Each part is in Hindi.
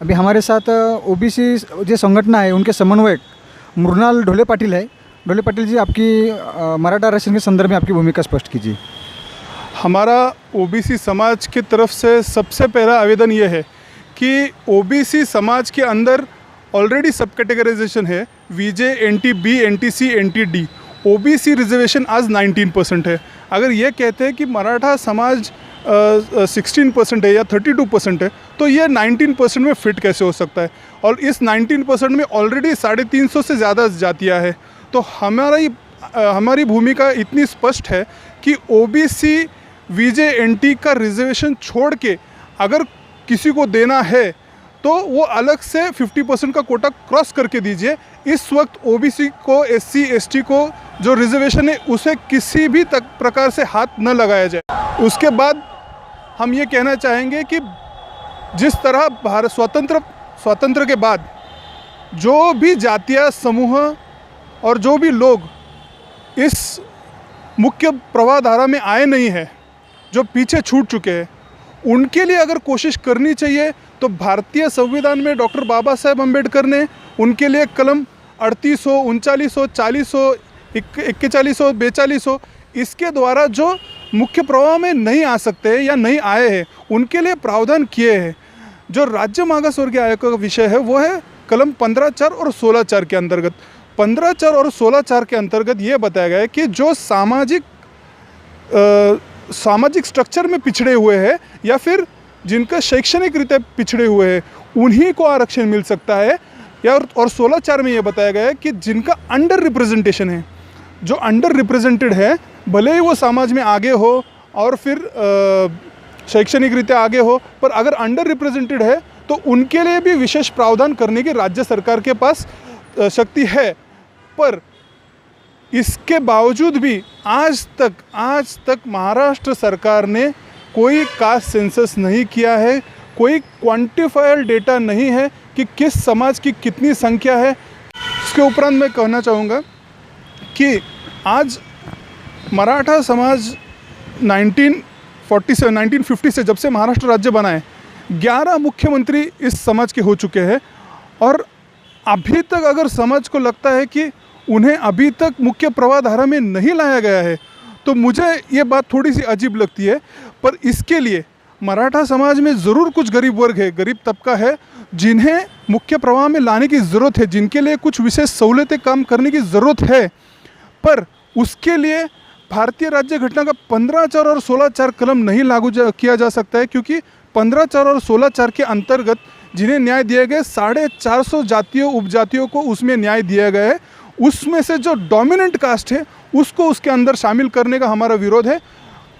अभी हमारे साथ ओबीसी जो संगठन है उनके समन्वयक मृणाल ढोले पाटिल है। ढोले पाटिल जी, आपकी मराठा आरक्षण के संदर्भ में आपकी भूमिका स्पष्ट कीजिए। हमारा ओबीसी समाज की तरफ से सबसे पहला आवेदन ये है कि ओबीसी समाज के अंदर ऑलरेडी सब कैटेगराइजेशन है, वीजे, एनटी बी, एनटी सी, एनटी डी। ओबीसी रिजर्वेशन आज 19% है। अगर ये कहते हैं कि मराठा समाज 16% है या 32% है, तो ये 19% में फिट कैसे हो सकता है? और इस 19% में ऑलरेडी 350 से ज़्यादा जातियाँ हैं। तो हमारी भूमिका इतनी स्पष्ट है कि ओबीसी, वीजे, एनटी का रिजर्वेशन छोड़ के अगर किसी को देना है तो वो अलग से 50% का कोटा क्रॉस करके दीजिए। इस वक्त ओबीसी को, एससी, एसटी को जो रिजर्वेशन है उसे किसी भी प्रकार से हाथ न लगाया जाए। उसके बाद हम ये कहना चाहेंगे कि जिस तरह भारत स्वतंत्र के बाद जो भी जातीय समूह और जो भी लोग इस मुख्य प्रवाह धारा में आए नहीं हैं, जो पीछे छूट चुके हैं, उनके लिए अगर कोशिश करनी चाहिए तो भारतीय संविधान में डॉक्टर बाबा साहेब अम्बेडकर ने उनके लिए कलम 3800, 3900, 4000, 4100, 4200 इसके द्वारा जो मुख्य प्रवाह में नहीं आ सकते या नहीं आए हैं उनके लिए प्रावधान किए हैं। जो राज्य मागास वर्गीय आयोग का विषय है वो है कलम 15(4) और 16(4) के अंतर्गत। 15(4) और 16(4) के अंतर्गत ये बताया गया है कि जो सामाजिक स्ट्रक्चर में पिछड़े हुए हैं या फिर जिनका शैक्षणिक रीत्या पिछड़े हुए हैं उन्हीं को आरक्षण मिल सकता है। और 16(4) में ये बताया गया है कि जिनका अंडर रिप्रेजेंटेशन है, जो अंडर रिप्रेजेंटेड है, भले ही वो समाज में आगे हो और फिर शैक्षणिक रीत्या आगे हो, पर अगर अंडर रिप्रेजेंटेड है तो उनके लिए भी विशेष प्रावधान करने की राज्य सरकार के पास शक्ति है। पर इसके बावजूद भी आज तक महाराष्ट्र सरकार ने कोई कास्ट सेंसस नहीं किया है, कोई क्वांटिफाइड डेटा नहीं है कि किस समाज की कितनी संख्या है। इसके उपरांत मैं कहना चाहूँगा कि आज मराठा समाज 1950 से जब से महाराष्ट्र राज्य बना है 11 मुख्यमंत्री इस समाज के हो चुके हैं। और अभी तक अगर समाज को लगता है कि उन्हें अभी तक मुख्य प्रवाह धारा में नहीं लाया गया है तो मुझे ये बात थोड़ी सी अजीब लगती है। पर इसके लिए मराठा समाज में ज़रूर कुछ गरीब वर्ग है, गरीब तबका है जिन्हें मुख्य प्रवाह में लाने की ज़रूरत है, जिनके लिए कुछ विशेष सहूलतें काम करने की ज़रूरत है। पर उसके लिए भारतीय राज्य घटना का 15(4) और 16(4) कलम नहीं लागू किया जा सकता है, क्योंकि 15(4) और 16(4) के अंतर्गत जिन्हें न्याय दिया गया 450 जातियों उपजातियों को उसमें न्याय दिया गया है। उसमें से जो डोमिनेंट कास्ट है उसको उसके अंदर शामिल करने का हमारा विरोध है।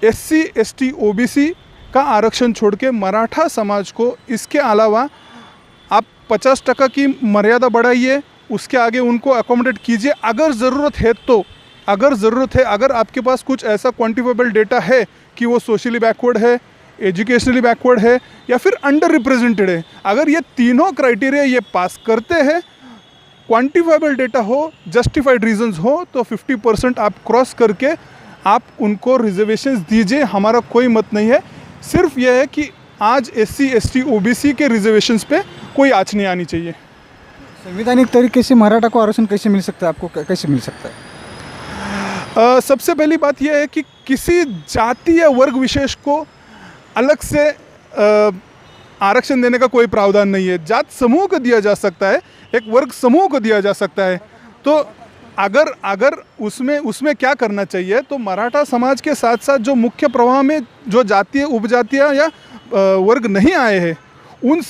एससी, एसटी, ओबीसी का आरक्षण छोड़ के मराठा समाज को इसके अलावा आप 50% की मर्यादा बढ़ाइए, उसके आगे उनको अकोमोडेट कीजिए अगर ज़रूरत है तो। अगर आपके पास कुछ ऐसा क्वांटिफाइबल डेटा है कि वो सोशली बैकवर्ड है, एजुकेशनली बैकवर्ड है या फिर अंडर रिप्रेजेंटेड है, अगर ये तीनों क्राइटेरिया ये पास करते हैं, क्वांटिफाइबल डेटा हो, जस्टिफाइड रीजंस हो, तो 50% आप क्रॉस करके आप उनको रिजर्वेशंस दीजिए। हमारा कोई मत नहीं है। सिर्फ यह है कि आज एससी, एसटी, ओबीसी के रिजर्वेशंस पे कोई आँच नहीं आनी चाहिए। संवैधानिक तरीके से मराठा को आरक्षण कैसे मिल सकता है, आपको कैसे मिल सकता है? सबसे पहली बात यह है कि किसी जाति या वर्ग विशेष को अलग से आरक्षण देने का कोई प्रावधान नहीं है। जात समूह को दिया जा सकता है, एक वर्ग समूह को दिया जा सकता है। तो अगर उसमें क्या करना चाहिए, तो मराठा समाज के साथ साथ जो मुख्य प्रवाह में जो जातीय, उपजातियाँ या वर्ग नहीं आए हैं उन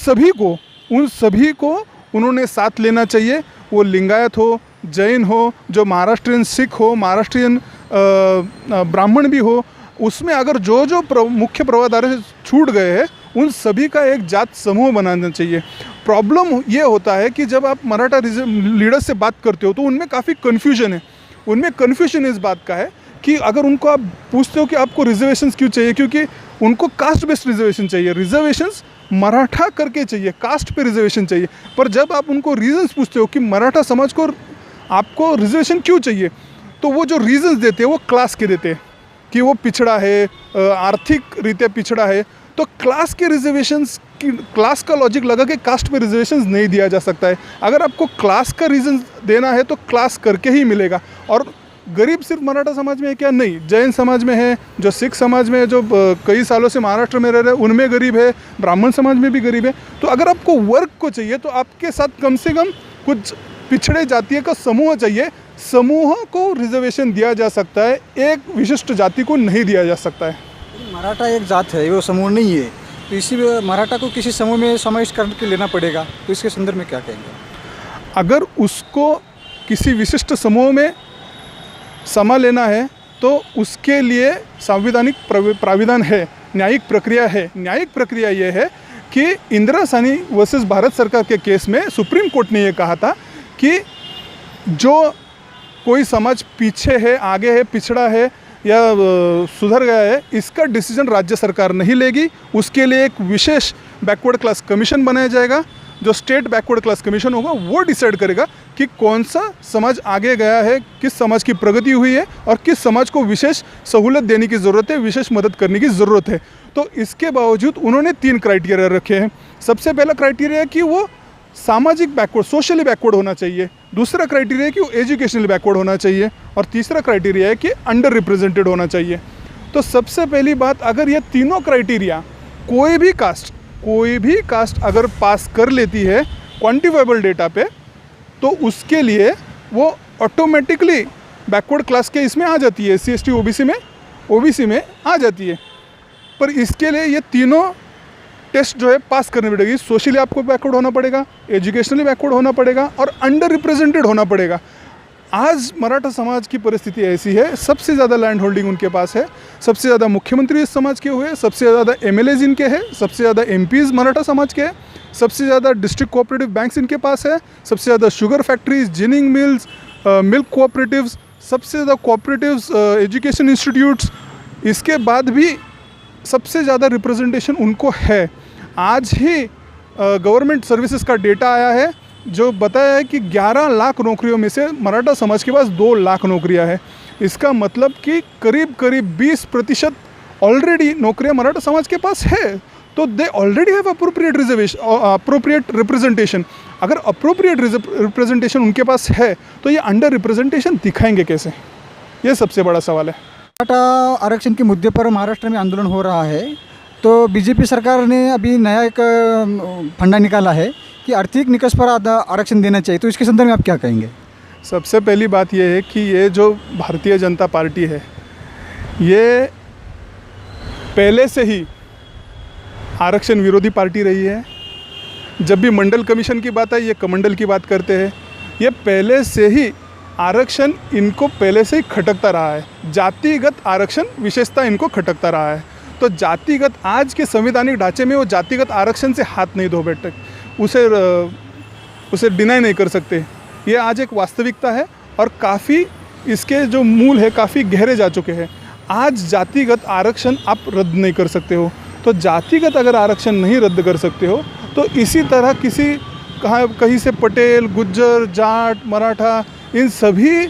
सभी को उन्होंने साथ लेना चाहिए। वो लिंगायत हो, जैन हो, जो महाराष्ट्रियन सिख हो, महाराष्ट्रियन ब्राह्मण भी हो, उसमें अगर जो मुख्य प्रवाह धारा से छूट गए हैं उन सभी का एक जात समूह बनाना चाहिए। प्रॉब्लम ये होता है कि जब आप मराठा लीडर्स से बात करते हो तो उनमें काफ़ी कन्फ्यूजन है। उनमें कन्फ्यूजन इस बात का है कि अगर उनको आप पूछते हो कि आपको रिजर्वेशंस क्यों चाहिए, क्योंकि उनको कास्ट बेस्ड रिजर्वेशन चाहिए। रिजर्वेशंस मराठा करके चाहिए, कास्ट पे रिजर्वेशन चाहिए। पर जब आप उनको रीजंस पूछते हो कि मराठा समाज को आपको रिजर्वेशन क्यों चाहिए, तो वो जो रीजंस देते हैं वो क्लास के देते हैं कि वो पिछड़ा है, आर्थिक रीत्या पिछड़ा है। तो क्लास के रिजर्वेशंस की क्लास का लॉजिक लगा कि कास्ट पे रिजर्वेशंस नहीं दिया जा सकता है। अगर आपको क्लास का रीज़न देना है तो क्लास करके ही मिलेगा। और गरीब सिर्फ मराठा समाज में है क्या? नहीं, जैन समाज में है, जो सिख समाज में है, जो कई सालों से महाराष्ट्र में रह रहे हैं उनमें गरीब है, ब्राह्मण समाज में भी गरीब है। तो अगर आपको वर्ग को चाहिए तो आपके साथ कम से कम कुछ पिछड़े जातीय का समूह चाहिए। समूह को रिजर्वेशन दिया जा सकता है, एक विशिष्ट जाति को नहीं दिया जा सकता है। मराठा एक जात है, वो समूह नहीं है, तो इसी मराठा को किसी समूह में समाविष्ट करके लेना पड़ेगा। तो इसके संदर्भ में क्या कहेंगे? अगर उसको किसी विशिष्ट समूह में समा लेना है तो उसके लिए संवैधानिक प्राविधान है, न्यायिक प्रक्रिया है। न्यायिक प्रक्रिया ये है कि इंदिरा साहनी वर्सेस भारत सरकार के केस में सुप्रीम कोर्ट ने ये कहा था कि जो कोई समाज पीछे है, आगे है, पिछड़ा है या सुधर गया है, इसका डिसीजन राज्य सरकार नहीं लेगी। उसके लिए एक विशेष बैकवर्ड क्लास कमीशन बनाया जाएगा। जो स्टेट बैकवर्ड क्लास कमीशन होगा वो डिसाइड करेगा कि कौन सा समाज आगे गया है, किस समाज की प्रगति हुई है और किस समाज को विशेष सहूलत देने की ज़रूरत है, विशेष मदद करने की ज़रूरत है। तो इसके बावजूद उन्होंने 3 क्राइटेरिया रखे हैं। सबसे पहला क्राइटेरिया कि वो सामाजिक बैकवर्ड, सोशली बैकवर्ड होना चाहिए। दूसरा क्राइटेरिया है कि वो एजुकेशनली बैकवर्ड होना चाहिए। और तीसरा क्राइटेरिया है कि अंडर रिप्रेजेंटेड होना चाहिए। तो सबसे पहली बात, अगर ये तीनों क्राइटेरिया कोई भी कास्ट अगर पास कर लेती है क्वांटिफाइबल डेटा पे, तो उसके लिए वो ऑटोमेटिकली बैकवर्ड क्लास के इसमें आ जाती है, SC ST OBC में आ जाती है। पर इसके लिए ये तीनों टेस्ट जो है पास करने पड़ेगी। सोशली आपको बैकवर्ड होना पड़ेगा, एजुकेशनली बैकवर्ड होना पड़ेगा और अंडर रिप्रेजेंटेड होना पड़ेगा। आज मराठा समाज की परिस्थिति ऐसी है, सबसे ज़्यादा लैंड होल्डिंग उनके पास है, सबसे ज़्यादा मुख्यमंत्री इस समाज के हुए, सबसे ज़्यादा MLAs इनके हैं, सबसे ज़्यादा MPs मराठा समाज के हैं, सबसे ज़्यादा डिस्ट्रिक्ट कोऑपरेटिव बैंक्स इनके पास है, सबसे ज़्यादा sugar factories, ginning mills, milk cooperatives, सबसे ज़्यादा कोऑपरेटिव्स, एजुकेशन इंस्टीट्यूट्स। इसके बाद भी सबसे ज़्यादा रिप्रेजेंटेशन उनको है। आज ही गवर्नमेंट सर्विसेज का डेटा आया है जो बताया है कि 11 लाख नौकरियों में से मराठा समाज के पास 2 लाख नौकरियां हैं। इसका मतलब कि करीब 20% ऑलरेडी नौकरियां मराठा समाज के पास है। तो they already have appropriate representation. अगर अप्रोप्रिएट रिप्रेजेंटेशन उनके पास है तो ये अंडर रिप्रेजेंटेशन दिखाएंगे कैसे? ये सबसे बड़ा सवाल है। मराठा आरक्षण के मुद्दे पर महाराष्ट्र में आंदोलन हो रहा है, तो बीजेपी सरकार ने अभी नया एक फंडा निकाला है कि आर्थिक निकष पर आरक्षण देना चाहिए। तो इसके संदर्भ में आप क्या कहेंगे? सबसे पहली बात यह है कि ये जो भारतीय जनता पार्टी है, ये पहले से ही आरक्षण विरोधी पार्टी रही है। जब भी मंडल कमीशन की बात है, ये कमंडल की बात करते हैं। ये पहले से ही आरक्षण इनको पहले से ही खटकता रहा है। जातिगत आरक्षण विशेषता इनको खटकता रहा है। तो जातिगत, आज के संवैधानिक ढांचे में वो जातिगत आरक्षण से हाथ नहीं धो बैठे, उसे डिनाई नहीं कर सकते। ये आज एक वास्तविकता है और काफ़ी इसके जो मूल है काफ़ी गहरे जा चुके हैं। आज जातिगत आरक्षण आप रद्द नहीं कर सकते हो। तो जातिगत अगर आरक्षण नहीं रद्द कर सकते हो तो इसी तरह कहीं से पटेल, गुज्जर, जाट, मराठा, इन सभी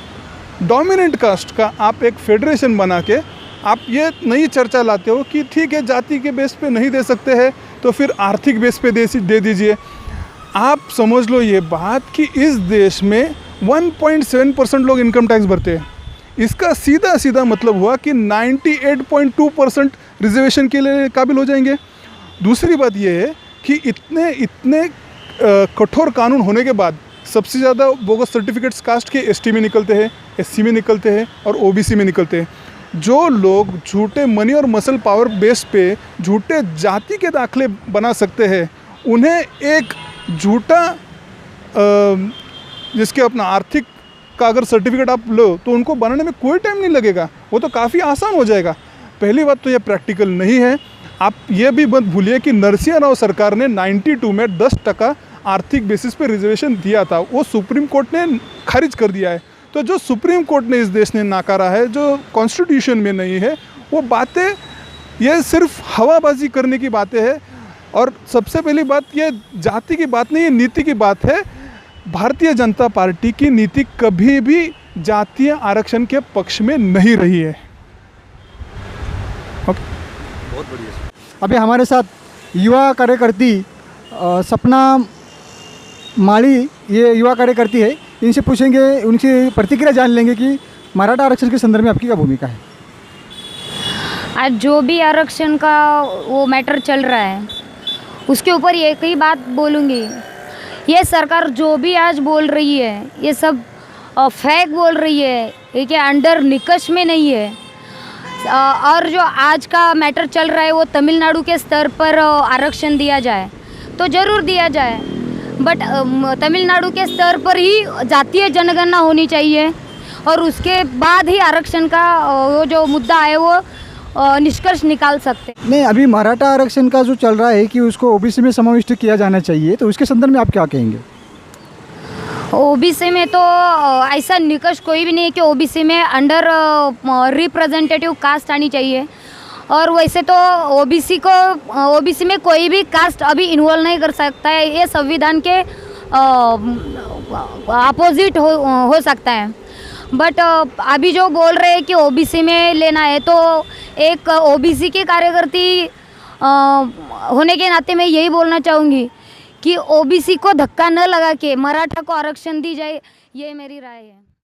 डोमिनेंट कास्ट का आप एक फेडरेशन बना के आप ये नई चर्चा लाते हो कि ठीक है जाति के बेस पे नहीं दे सकते हैं तो फिर आर्थिक बेस पे दे दीजिए। आप समझ लो ये बात कि इस देश में 1.7% लोग इनकम टैक्स भरते हैं। इसका सीधा मतलब हुआ कि 98.2% रिजर्वेशन के लिए काबिल हो जाएंगे। दूसरी बात ये है कि इतने कठोर कानून होने के बाद सबसे ज़्यादा बोगस सर्टिफिकेट्स कास्ट के ST में निकलते हैं, SC में निकलते हैं और OBC में निकलते हैं। जो लोग झूठे मनी और मसल पावर बेस पे झूठे जाति के दाखले बना सकते हैं, उन्हें एक झूठा जिसके अपना आर्थिक का अगर सर्टिफिकेट आप लो तो उनको बनाने में कोई टाइम नहीं लगेगा, वो तो काफ़ी आसान हो जाएगा। पहली बात तो ये प्रैक्टिकल नहीं है। आप ये भी मत भूलिए कि नरसिंह राव सरकार ने 92 में 10% आर्थिक बेसिस पे रिजर्वेशन दिया था, वो सुप्रीम कोर्ट ने खारिज कर दिया है। तो जो सुप्रीम कोर्ट ने इस देश ने नाकारा है, जो कॉन्स्टिट्यूशन में नहीं है, वो बातें ये सिर्फ हवाबाजी करने की बातें हैं। और सबसे पहली बात ये जाति की बात नहीं, ये नीति की बात है। भारतीय जनता पार्टी की नीति कभी भी जातीय आरक्षण के पक्ष में नहीं रही है। ओके, बहुत बढ़िया। अभी हमारे साथ युवा कार्यकर्ती सपना माली ये युवा कार्यकर्ती है, इनसे पूछेंगे, उनकी प्रतिक्रिया जान लेंगे कि मराठा आरक्षण के संदर्भ में आपकी क्या भूमिका है। आज जो भी आरक्षण का वो मैटर चल रहा है उसके ऊपर एक ही बात बोलूँगी, ये सरकार जो भी आज बोल रही है ये सब फेक बोल रही है, ये कि अंडर निकष में नहीं है। और जो आज का मैटर चल रहा है वो तमिलनाडु के स्तर पर आरक्षण दिया जाए तो ज़रूर दिया जाए, बट तमिलनाडु के स्तर पर ही जातीय जनगणना होनी चाहिए और उसके बाद ही आरक्षण का वो जो मुद्दा है वो निष्कर्ष निकाल सकते। नहीं, अभी मराठा आरक्षण का जो चल रहा है कि उसको ओबीसी में समाविष्ट किया जाना चाहिए, तो उसके संदर्भ में आप क्या कहेंगे। ओबीसी में तो ऐसा निकष कोई भी नहीं है कि ओबीसी में अंडर रिप्रेजेंटेटिव कास्ट आनी चाहिए, और वैसे तो ओबीसी में कोई भी कास्ट अभी इन्वॉल्व नहीं कर सकता है, ये संविधान के अपोजिट हो सकता है। बट अभी जो बोल रहे हैं कि ओबीसी में लेना है, तो एक ओबीसी की कार्यकर्ती होने के नाते मैं यही बोलना चाहूँगी कि ओबीसी को धक्का न लगा के मराठा को आरक्षण दी जाए, ये मेरी राय है।